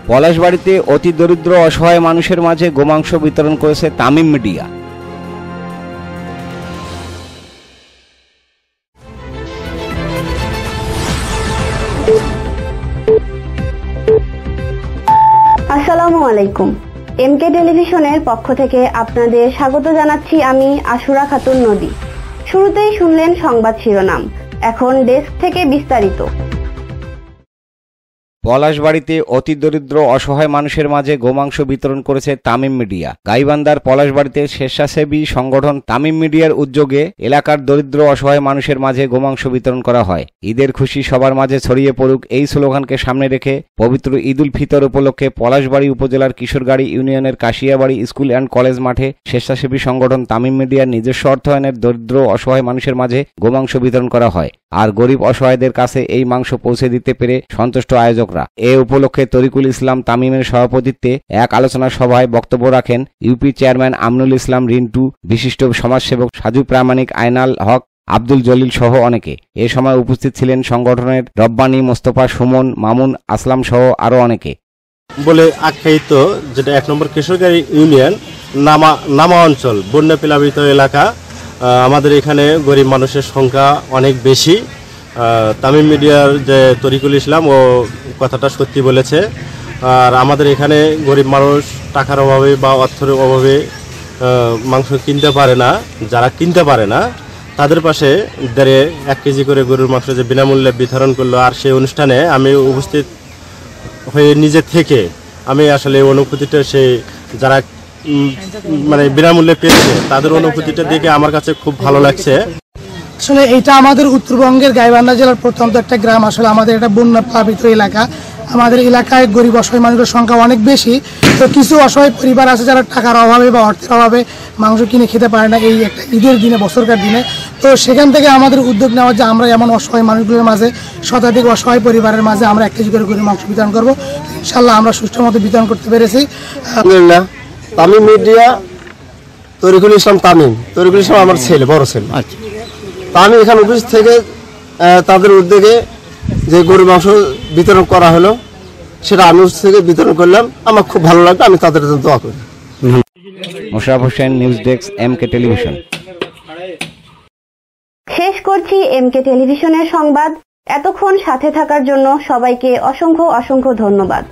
পলাশবাড়িতে অতি দরিদ্র অসহায় মানুষের মাঝে গোমাংস বিতরণ করেছে তামিম মিডিয়া। আসসালামু আলাইকুম। এমকে টেলিভিশনের পক্ষ থেকে আপনাদের স্বাগত জানাচ্ছি আমি আশুরা খাতুন নদী। শুরুতেই শুনলেন সংবাদ শিরোনাম, এখন ডেস্ক থেকে বিস্তারিত। পলাশবাড়িতে অতি দরিদ্র অসহায় মানুষের মাঝে গোমাংস বিতরণ করেছে তামিম মিডিয়া। গাইবান্ধার পলাশবাড়িতে স্বেচ্ছাসেবী সংগঠন তামিম মিডিয়ার উদ্যোগে এলাকার দরিদ্র অসহায় মানুষের মাঝে গোমাংস বিতরণ করা হয়। ঈদের খুশি সবার মাঝে ছড়িয়ে পড়ুক, এই স্লোগানকে সামনে রেখে পবিত্র ঈদ উল ফিতর উপলক্ষে পলাশবাড়ি উপজেলার কিশোরগাড়ি ইউনিয়নের কাশিয়াবাড়ি স্কুল অ্যান্ড কলেজ মাঠে স্বেচ্ছাসেবী সংগঠন তামিম মিডিয়ার নিজস্ব অর্থায়নের দরিদ্র অসহায় মানুষের মাঝে গোমাংস বিতরণ করা হয়। আর গরিব অসহায়দের কাছে এই মাংস পৌঁছে দিতে পেরে সন্তুষ্ট আয়োজকরা। এ উপলক্ষে তরিকুল ইসলাম তামিমের সভাপতিত্বে এক আলোচনা সভায় বক্তব্য রাখেন ইউপি চেয়ারম্যান আমনুল ইসলাম রিন্টু, বিশিষ্ট সমাজসেবক সাজু প্রামাণিক, আইনাল হক, আব্দুল জলিল সহ অনেকে। এ সময় উপস্থিত ছিলেন সংগঠনের রব্বানী, মোস্তফা, সুমন, মামুন, আসলাম সহ আরো অনেকে। বলে আখ্যায়িত যেটা 1 নম্বর কিশোরগাড়ি ইউনিয়ন নামা অঞ্চল, বন্যা প্লাবিত এলাকা। আমাদের এখানে গরিব মানুষের সংখ্যা অনেক বেশি। তামিম মিডিয়ার যে তরিকুল ইসলাম ও কথাটা সত্যি বলেছে। আর আমাদের এখানে গরিব মানুষ টাকার অভাবে বা অর্থের অভাবে মাংস কিনতে পারে না। যারা কিনতে পারে না তাদের পাশে 1 কেজি করে গরুর মাংস যে বিনামূল্যে বিতরণ করলো, আর সেই অনুষ্ঠানে আমি উপস্থিত হয়ে নিজে থেকে আমি আসলে অনুভূতিটা সেই যারা মানে বিনামূল্যে পেয়েছে তাদের অনুভূতিটা দেখে আমার কাছে খুব ভালো লাগছে। আসলে এটা আমাদের উত্তরবঙ্গের গাইবান্ধা জেলার প্রত্যন্ত একটা গ্রাম। আসলে আমাদের এটা বন্যা প্লাবিত এলাকা। আমাদের এলাকায় গরিব অসহায় মানুষের সংখ্যা অনেক বেশি। তো কিছু অসহায় পরিবার আছে যারা টাকার অভাবে বা অর্থের অভাবে মাংস কিনে খেতে পারে না এই একটা ঈদের দিনে, বছরকার দিনে। তো সেখান থেকে আমাদের উদ্যোগ নেওয়া যে আমরা এমন অসহায় মানুষগুলোর মাঝে, শতাধিক অসহায় পরিবারের মাঝে আমরা 1 কেজি করে গরুর মাংস বিতরণ করবো। ইনশাল্লাহ আমরা সুষ্ঠু মতো বিতরণ করতে পেরেছি। আলহামদুলিল্লাহ। তামিম মিডিয়া, তরিকুল ইসলাম তামিম, তরিকুল ইসলাম আমার ছেলে, বড় ছেলে। আমি এখানে উপস্থিত থেকে তাদের উদ্যোগে যে গরুর মাংস বিতরণ করা হলো সেটা আমি থেকে বিতরণ করলাম। আমার খুব ভালো লাগলো, আমি তাদের জন্য দোয়া করি। Mosharraf Hossain, news desk, MK television. শেষ করছি এমকে টেলিভিশনের সংবাদ। এতক্ষণ সাথে থাকার জন্য সবাইকে অসংখ্য ধন্যবাদ।